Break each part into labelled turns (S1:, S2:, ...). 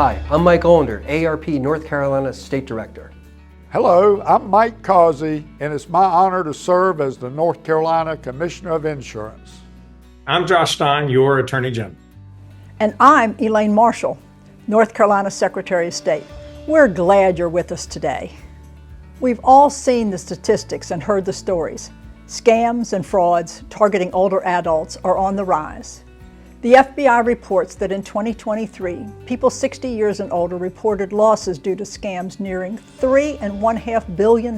S1: Hi, I'm Mike Olander, ARP North Carolina State Director.
S2: Hello, I'm Mike Causey, and it's my honor to serve as the North Carolina Commissioner of Insurance.
S3: I'm Josh Stein, your Attorney General.
S4: And I'm Elaine Marshall, North Carolina Secretary of State. We're glad you're with us today. We've all seen the statistics and heard the stories. Scams and frauds targeting older adults are on the rise. The FBI reports that in 2023, people 60 years and older reported losses due to scams nearing $3.5 billion.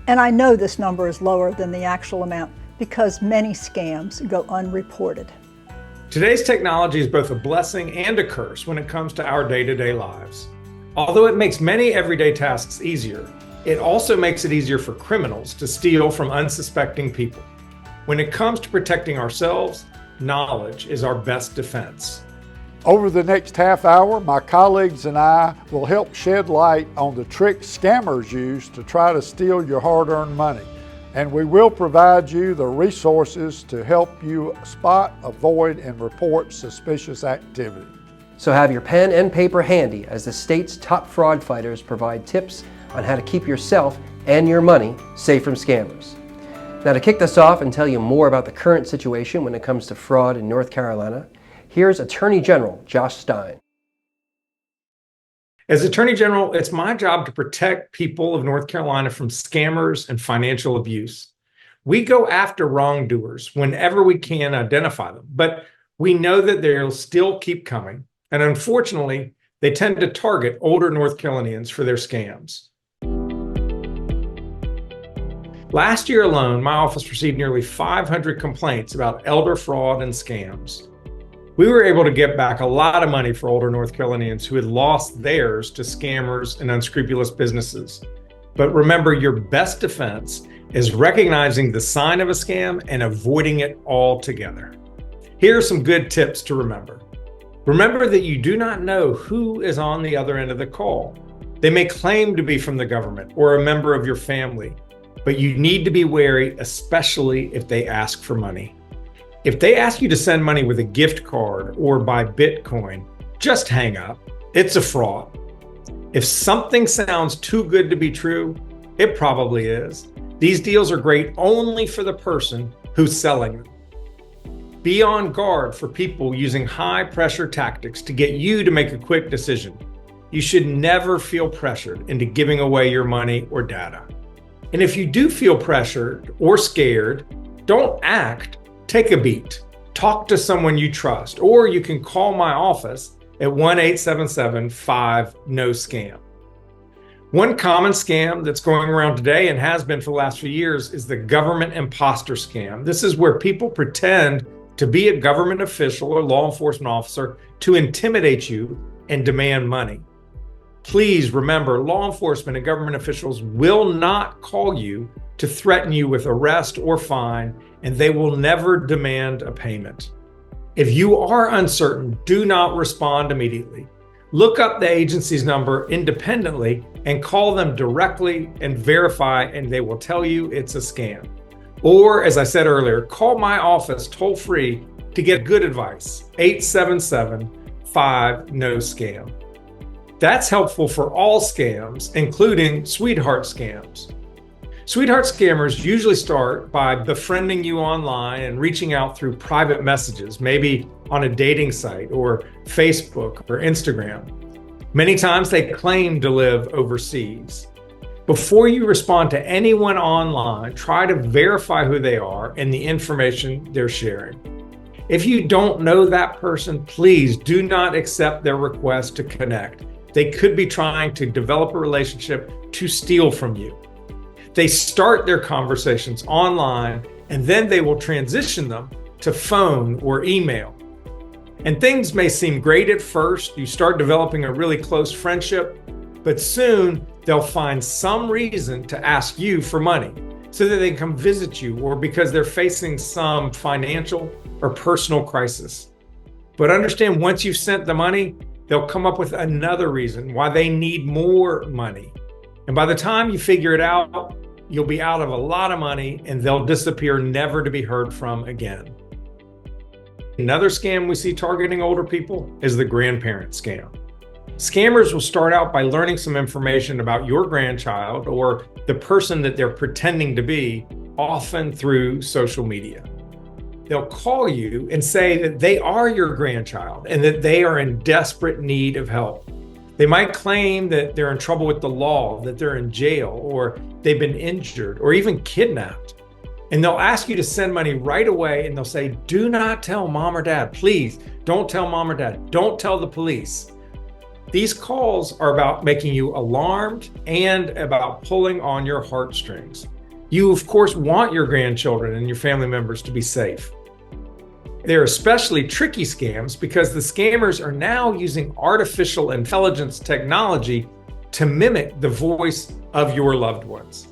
S4: And I know this number is lower than the actual amount because many scams go unreported.
S3: Today's technology is both a blessing and a curse when it comes to our day-to-day lives. Although it makes many everyday tasks easier, it also makes it easier for criminals to steal from unsuspecting people. When it comes to protecting ourselves, knowledge is our best defense.
S2: Over the next half hour, my colleagues and I will help shed light on the tricks scammers use to try to steal your hard-earned money. And we will provide you the resources to help you spot, avoid, and report suspicious activity.
S1: So have your pen and paper handy as the state's top fraud fighters provide tips on how to keep yourself and your money safe from scammers. Now, to kick this off and tell you more about the current situation when it comes to fraud in North Carolina, here's Attorney General Josh Stein.
S3: As Attorney General, it's my job to protect people of North Carolina from scammers and financial abuse. We go after wrongdoers whenever we can identify them, but we know that they'll still keep coming. And unfortunately, they tend to target older North Carolinians for their scams. Last year alone, my office received nearly 500 complaints about elder fraud and scams. We were able to get back a lot of money for older North Carolinians who had lost theirs to scammers and unscrupulous businesses. But remember, your best defense is recognizing the sign of a scam and avoiding it altogether. Here are some good tips to remember. Remember that you do not know who is on the other end of the call. They may claim to be from the government or a member of your family, but you need to be wary, especially if they ask for money. If they ask you to send money with a gift card or buy Bitcoin, just hang up. It's a fraud. If something sounds too good to be true, it probably is. These deals are great only for the person who's selling them. Be on guard for people using high-pressure tactics to get you to make a quick decision. You should never feel pressured into giving away your money or data. And if you do feel pressured or scared, don't act. Take a beat. Talk to someone you trust, or you can call my office at 1-877-5-NO-SCAM. One common scam that's going around today and has been for the last few years is the government imposter scam. This is where people pretend to be a government official or law enforcement officer to intimidate you and demand money. Please remember, law enforcement and government officials will not call you to threaten you with arrest or fine, and they will never demand a payment. If you are uncertain, do not respond immediately. Look up the agency's number independently and call them directly and verify, and they will tell you it's a scam. Or, as I said earlier, call my office toll-free to get good advice, 877-5-NO-SCAM. That's helpful for all scams, including sweetheart scams. Sweetheart scammers usually start by befriending you online and reaching out through private messages, maybe on a dating site or Facebook or Instagram. Many times they claim to live overseas. Before you respond to anyone online, try to verify who they are and the information they're sharing. If you don't know that person, please do not accept their request to connect. They could be trying to develop a relationship to steal from you. They start their conversations online, and then they will transition them to phone or email. And things may seem great at first. You start developing a really close friendship, but soon they'll find some reason to ask you for money so that they can come visit you or because they're facing some financial or personal crisis. But understand, once you've sent the money, they'll come up with another reason why they need more money. And by the time you figure it out, you'll be out of a lot of money and they'll disappear, never to be heard from again. Another scam we see targeting older people is the grandparent scam. Scammers will start out by learning some information about your grandchild or the person that they're pretending to be, often through social media. They'll call you and say that they are your grandchild and that they are in desperate need of help. They might claim that they're in trouble with the law, that they're in jail, or they've been injured, or even kidnapped. And they'll ask you to send money right away, and they'll say, do not tell mom or dad. Please don't tell mom or dad. Don't tell the police. These calls are about making you alarmed and about pulling on your heartstrings. You, of course, want your grandchildren and your family members to be safe. They're especially tricky scams because the scammers are now using artificial intelligence technology to mimic the voice of your loved ones.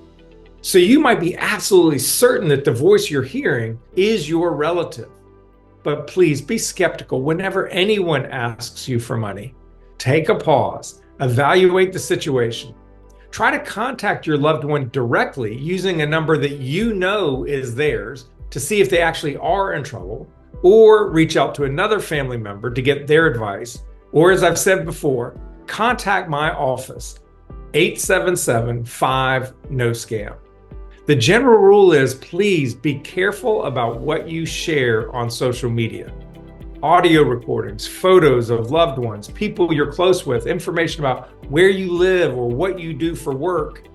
S3: So you might be absolutely certain that the voice you're hearing is your relative. But please be skeptical whenever anyone asks you for money. Take a pause, evaluate the situation. Try to contact your loved one directly using a number that you know is theirs to see if they actually are in trouble, or reach out to another family member to get their advice. Or as I've said before, contact my office, 877-5-NO-SCAM. The general rule is please be careful about what you share on social media. Audio recordings, photos of loved ones, people you're close with, information about where you live or what you do for work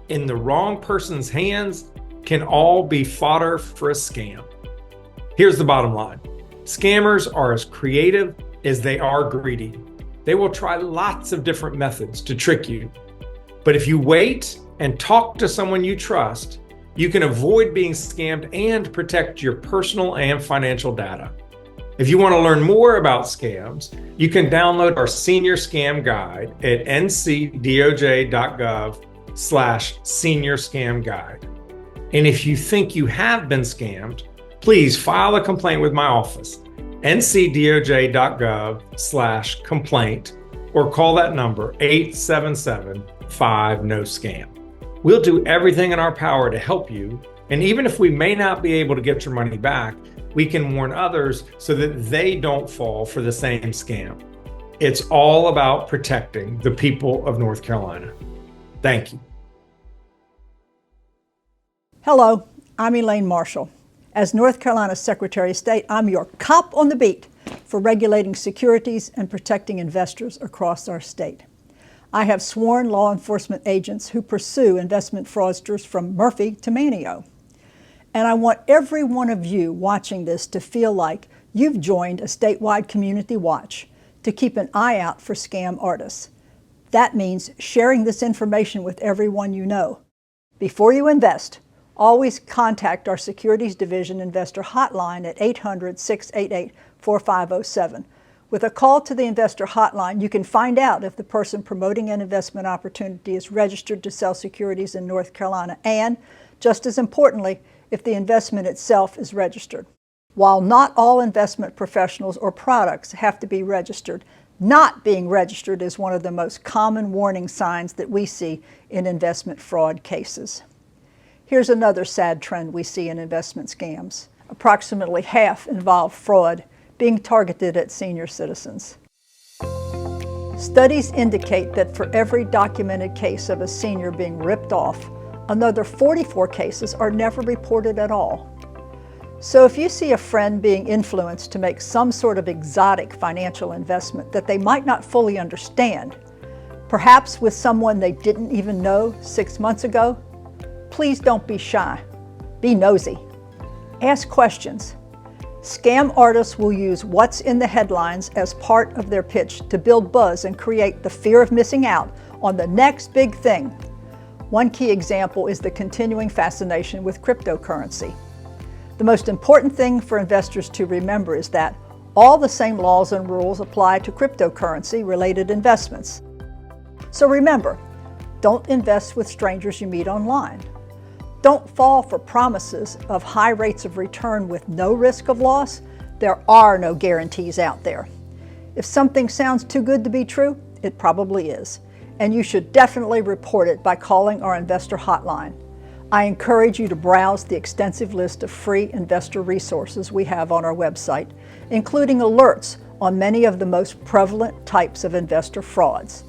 S3: in the wrong person's hands can all be fodder for a scam. Here's the bottom line. Scammers are as creative as they are greedy. They will try lots of different methods to trick you. But if you wait and talk to someone you trust, you can avoid being scammed and protect your personal and financial data. If you want to learn more about scams, you can download our Senior Scam Guide at ncdoj.gov/Senior Scam Guide. And if you think you have been scammed, please file a complaint with my office, ncdoj.gov/complaint, or call that number 877-5-NO-SCAM. We'll do everything in our power to help you. And even if we may not be able to get your money back, we can warn others so that they don't fall for the same scam. It's all about protecting the people of North Carolina. Thank you.
S4: Hello, I'm Elaine Marshall. As North Carolina Secretary of State, I'm your cop on the beat for regulating securities and protecting investors across our state. I have sworn law enforcement agents who pursue investment fraudsters from Murphy to Manteo. And I want every one of you watching this to feel like you've joined a statewide community watch to keep an eye out for scam artists. That means sharing this information with everyone you know. Before you invest, always contact our Securities Division Investor Hotline at 800-688-4507. With a call to the Investor Hotline, you can find out if the person promoting an investment opportunity is registered to sell securities in North Carolina and, just as importantly, if the investment itself is registered. While not all investment professionals or products have to be registered, not being registered is one of the most common warning signs that we see in investment fraud cases. Here's another sad trend we see in investment scams. Approximately half involve fraud being targeted at senior citizens. Studies indicate that for every documented case of a senior being ripped off, another 44 cases are never reported at all. So if you see a friend being influenced to make some sort of exotic financial investment that they might not fully understand, perhaps with someone they didn't even know 6 months ago, please don't be shy. Be nosy. Ask questions. Scam artists will use what's in the headlines as part of their pitch to build buzz and create the fear of missing out on the next big thing. One key example is the continuing fascination with cryptocurrency. The most important thing for investors to remember is that all the same laws and rules apply to cryptocurrency-related investments. So remember, don't invest with strangers you meet online. Don't fall for promises of high rates of return with no risk of loss. There are no guarantees out there. If something sounds too good to be true, it probably is. And you should definitely report it by calling our investor hotline. I encourage you to browse the extensive list of free investor resources we have on our website, including alerts on many of the most prevalent types of investor frauds.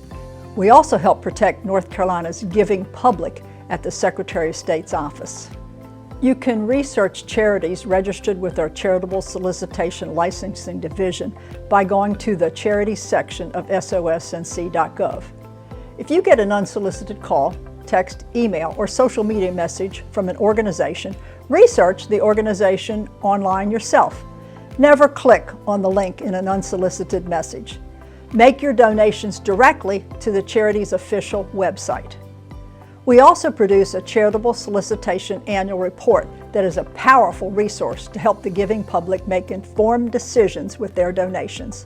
S4: We also help protect North Carolina's giving public at the Secretary of State's office. You can research charities registered with our Charitable Solicitation Licensing Division by going to the Charities section of SOSNC.gov. If you get an unsolicited call, text, email, or social media message from an organization, research the organization online yourself. Never click on the link in an unsolicited message. Make your donations directly to the charity's official website. We also produce a charitable solicitation annual report that is a powerful resource to help the giving public make informed decisions with their donations.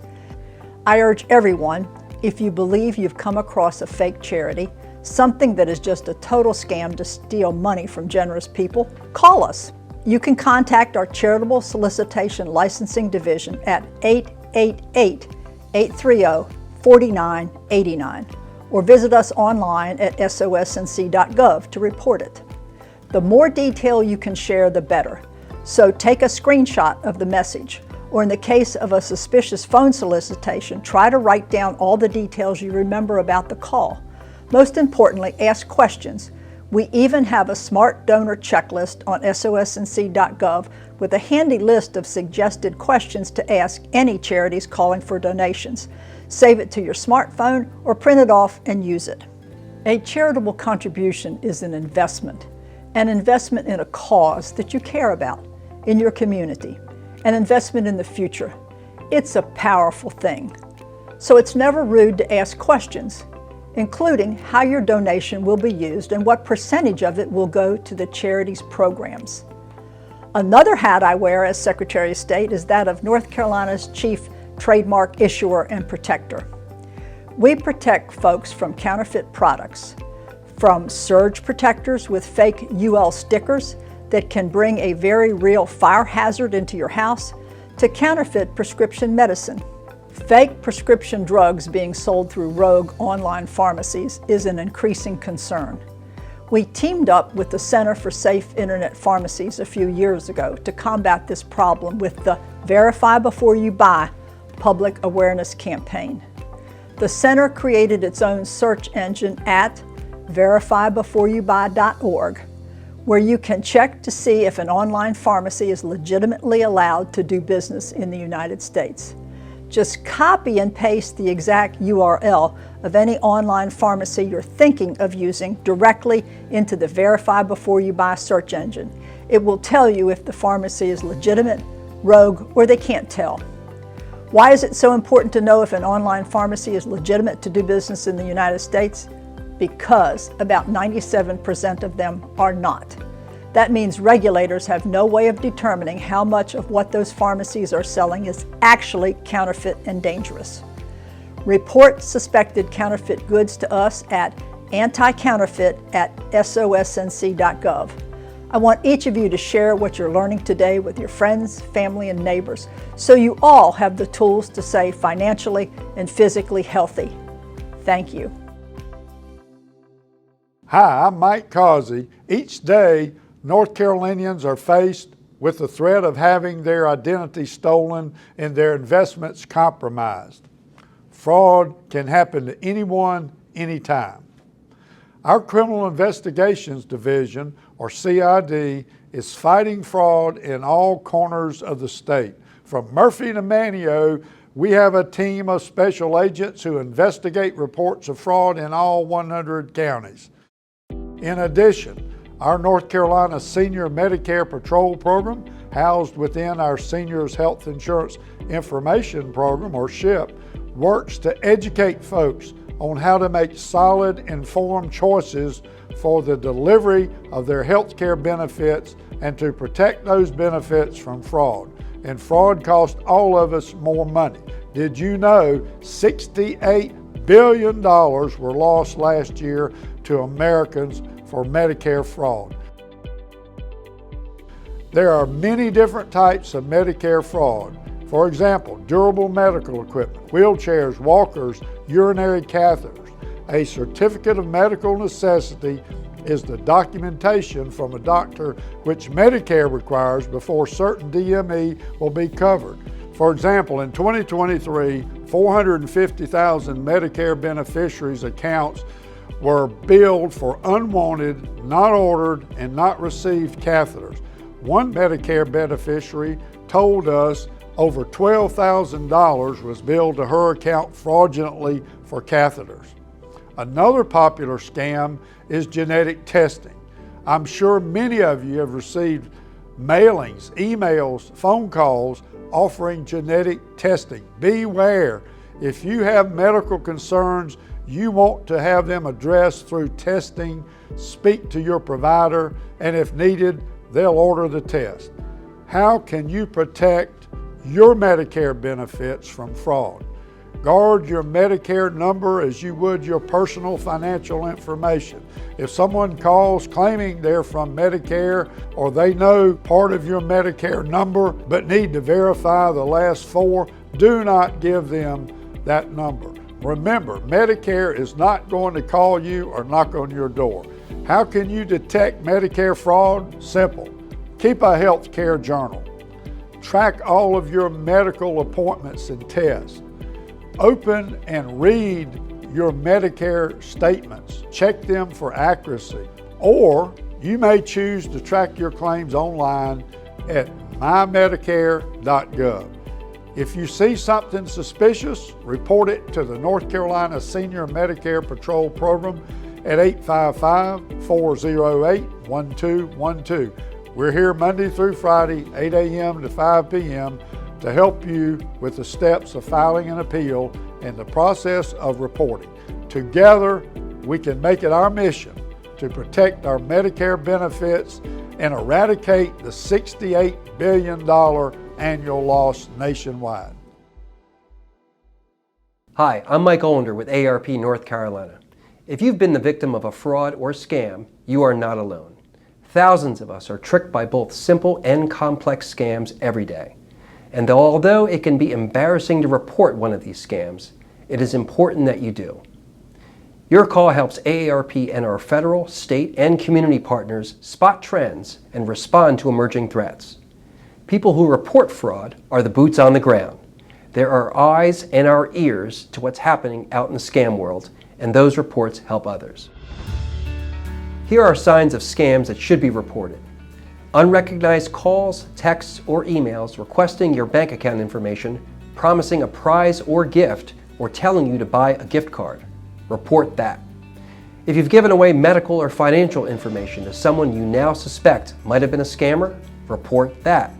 S4: I urge everyone, if you believe you've come across a fake charity, something that is just a total scam to steal money from generous people, call us. You can contact our Charitable Solicitation Licensing Division at 888-830-4989 or visit us online at sosnc.gov to report it. The more detail you can share, the better. So take a screenshot of the message, or in the case of a suspicious phone solicitation, try to write down all the details you remember about the call. Most importantly, ask questions. We even have a smart donor checklist on sosnc.gov with a handy list of suggested questions to ask any charities calling for donations. Save it to your smartphone or print it off and use it. A charitable contribution is an investment in a cause that you care about, in your community, an investment in the future. It's a powerful thing. So it's never rude to ask questions, including how your donation will be used and what percentage of it will go to the charity's programs. Another hat I wear as Secretary of State is that of North Carolina's Chief Trademark Issuer and Protector. We protect folks from counterfeit products, from surge protectors with fake UL stickers that can bring a very real fire hazard into your house, to counterfeit prescription medicine. Fake prescription drugs being sold through rogue online pharmacies is an increasing concern. We teamed up with the Center for Safe Internet Pharmacies a few years ago to combat this problem with the Verify Before You Buy public awareness campaign. The center created its own search engine at verifybeforeyoubuy.org, where you can check to see if an online pharmacy is legitimately allowed to do business in the United States. Just copy and paste the exact URL of any online pharmacy you're thinking of using directly into the Verify Before You Buy search engine. It will tell you if the pharmacy is legitimate, rogue, or they can't tell. Why is it so important to know if an online pharmacy is legitimate to do business in the United States? Because about 97% of them are not. That means regulators have no way of determining how much of what those pharmacies are selling is actually counterfeit and dangerous. Report suspected counterfeit goods to us at anticounterfeit@sosnc.gov. I want each of you to share what you're learning today with your friends, family, and neighbors, so you all have the tools to stay financially and physically healthy. Thank you.
S2: Hi, I'm Mike Causey. Each day, North Carolinians are faced with the threat of having their identity stolen and their investments compromised. Fraud can happen to anyone, anytime. Our Criminal Investigations Division, or CID, is fighting fraud in all corners of the state. From Murphy to Manteo, we have a team of special agents who investigate reports of fraud in all 100 counties. In addition, our North Carolina Senior Medicare Patrol Program, housed within our Seniors Health Insurance Information Program, or SHIP, works to educate folks on how to make solid, informed choices for the delivery of their health care benefits and to protect those benefits from fraud. And fraud costs all of us more money. Did you know $68 billion were lost last year to Americans for Medicare fraud? There are many different types of Medicare fraud. For example, durable medical equipment, wheelchairs, walkers, urinary catheters. A certificate of medical necessity is the documentation from a doctor which Medicare requires before certain DME will be covered. For example, in 2023, 450,000 Medicare beneficiaries' accounts were billed for unwanted, not ordered, and not received catheters. One Medicare beneficiary told us over $12,000 was billed to her account fraudulently for catheters. Another popular scam is genetic testing. I'm sure many of you have received mailings, emails, phone calls offering genetic testing. Beware. If you have medical concerns, you want to have them addressed through testing. Speak to your provider, and if needed, they'll order the test. How can you protect your Medicare benefits from fraud? Guard your Medicare number as you would your personal financial information. If someone calls claiming they're from Medicare or they know part of your Medicare number but need to verify the last four, do not give them that number. Remember, Medicare is not going to call you or knock on your door. How can you detect Medicare fraud? Simple. Keep a health care journal. Track all of your medical appointments and tests. Open and read your Medicare statements. Check them for accuracy. Or you may choose to track your claims online at mymedicare.gov. If you see something suspicious, report it to the North Carolina Senior Medicare Patrol Program at 855-408-1212. We're here Monday through Friday, 8 a.m. to 5 p.m. to help you with the steps of filing an appeal and the process of reporting. Together, we can make it our mission to protect our Medicare benefits and eradicate the $68 billion annual loss nationwide.
S1: Hi, I'm Mike Olender with AARP North Carolina. If you've been the victim of a fraud or scam, you are not alone. Thousands of us are tricked by both simple and complex scams every day. And although it can be embarrassing to report one of these scams, it is important that you do. Your call helps AARP and our federal, state, and community partners spot trends and respond to emerging threats. People who report fraud are the boots on the ground. There are eyes and our ears to what's happening out in the scam world, and those reports help others. Here are signs of scams that should be reported. Unrecognized calls, texts, or emails requesting your bank account information, promising a prize or gift, or telling you to buy a gift card. Report that. If you've given away medical or financial information to someone you now suspect might have been a scammer, report that.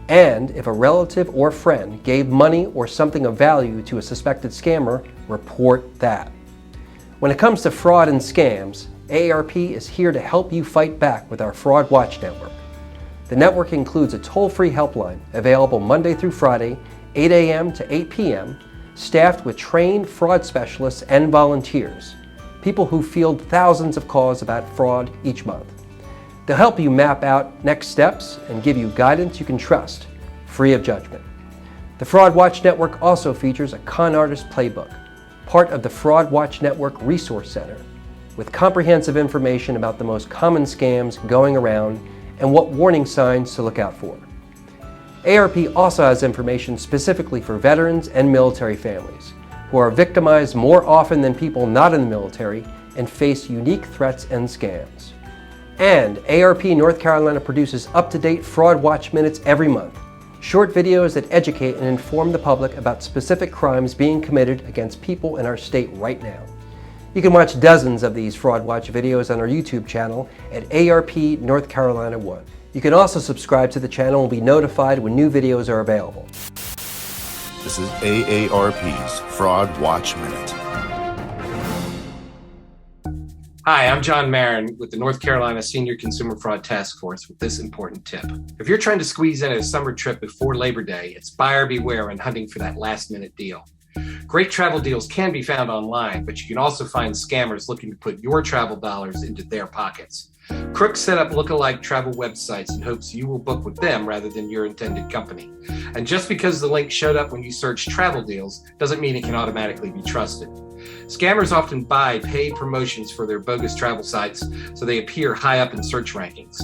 S1: And if a relative or friend gave money or something of value to a suspected scammer, report that. When it comes to fraud and scams, AARP is here to help you fight back with our Fraud Watch Network. The network includes a toll-free helpline available Monday through Friday, 8 a.m. to 8 p.m., staffed with trained fraud specialists and volunteers, people who field thousands of calls about fraud each month. They'll help you map out next steps and give you guidance you can trust, free of judgment. The Fraud Watch Network also features a con artist playbook, part of the Fraud Watch Network Resource Center, with comprehensive information about the most common scams going around and what warning signs to look out for. AARP also has information specifically for veterans and military families who are victimized more often than people not in the military and face unique threats and scams. And AARP North Carolina produces up-to-date Fraud Watch Minutes every month, short videos that educate and inform the public about specific crimes being committed against people in our state right now. You can watch dozens of these Fraud Watch videos on our YouTube channel at AARP North Carolina 1. You can also subscribe to the channel and be notified when new videos are available.
S5: This is AARP's Fraud Watch Minute.
S6: Hi, I'm John Marin with the North Carolina Senior Consumer Fraud Task Force with this important tip. If you're trying to squeeze in a summer trip before Labor Day, it's buyer beware when hunting for that last-minute deal. Great travel deals can be found online, but you can also find scammers looking to put your travel dollars into their pockets. Crooks set up lookalike travel websites in hopes you will book with them rather than your intended company. And just because the link showed up when you searched travel deals doesn't mean it can automatically be trusted. Scammers often buy paid promotions for their bogus travel sites so they appear high up in search rankings.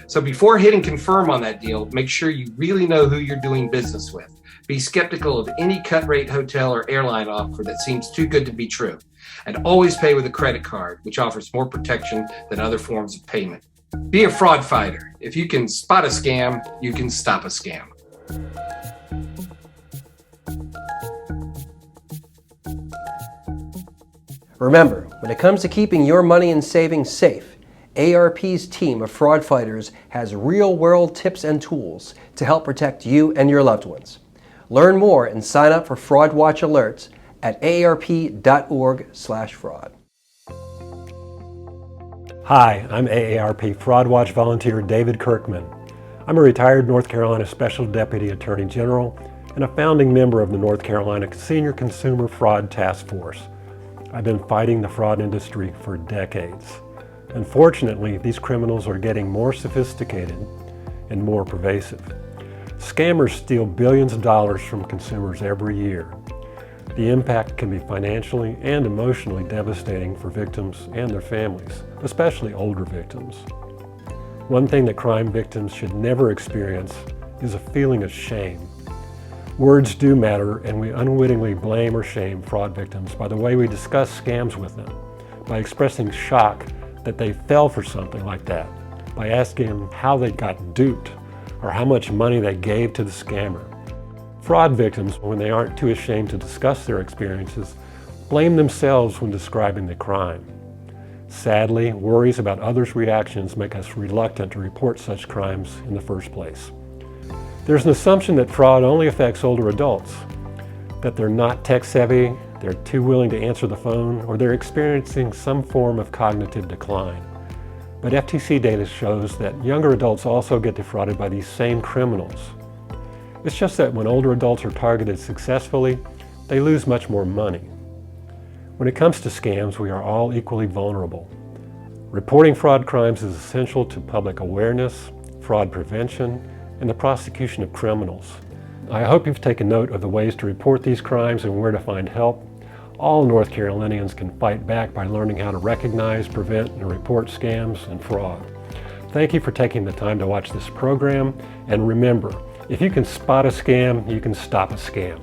S6: So before hitting confirm on that deal, make sure you really know who you're doing business with. Be skeptical of any cut-rate hotel or airline offer that seems too good to be true. And always pay with a credit card, which offers more protection than other forms of payment. Be a fraud fighter. If you can spot a scam, you can stop a scam.
S1: Remember, when it comes to keeping your money and savings safe, AARP's team of fraud fighters has real-world tips and tools to help protect you and your loved ones. Learn more and sign up for Fraud Watch alerts at aarp.org/fraud.
S7: Hi, I'm AARP Fraud Watch volunteer David Kirkman. I'm a retired North Carolina Special Deputy Attorney General and a founding member of the North Carolina Senior Consumer Fraud Task Force. I've been fighting the fraud industry for decades. Unfortunately, these criminals are getting more sophisticated and more pervasive. Scammers steal billions of dollars from consumers every year. The impact can be financially and emotionally devastating for victims and their families, especially older victims. One thing that crime victims should never experience is a feeling of shame. Words do matter, and we unwittingly blame or shame fraud victims by the way we discuss scams with them, by expressing shock that they fell for something like that, by asking them how they got duped or how much money they gave to the scammer. Fraud victims, when they aren't too ashamed to discuss their experiences, blame themselves when describing the crime. Sadly, worries about others' reactions make us reluctant to report such crimes in the first place. There's an assumption that fraud only affects older adults, that they're not tech-savvy, they're too willing to answer the phone, or they're experiencing some form of cognitive decline. But FTC data shows that younger adults also get defrauded by these same criminals. It's just that when older adults are targeted successfully, they lose much more money. When it comes to scams, we are all equally vulnerable. Reporting fraud crimes is essential to public awareness, fraud prevention, and the prosecution of criminals. I hope you've taken note of the ways to report these crimes and where to find help. All North Carolinians can fight back by learning how to recognize, prevent, and report scams and fraud. Thank you for taking the time to watch this program, and remember, if you can spot a scam, you can stop a scam.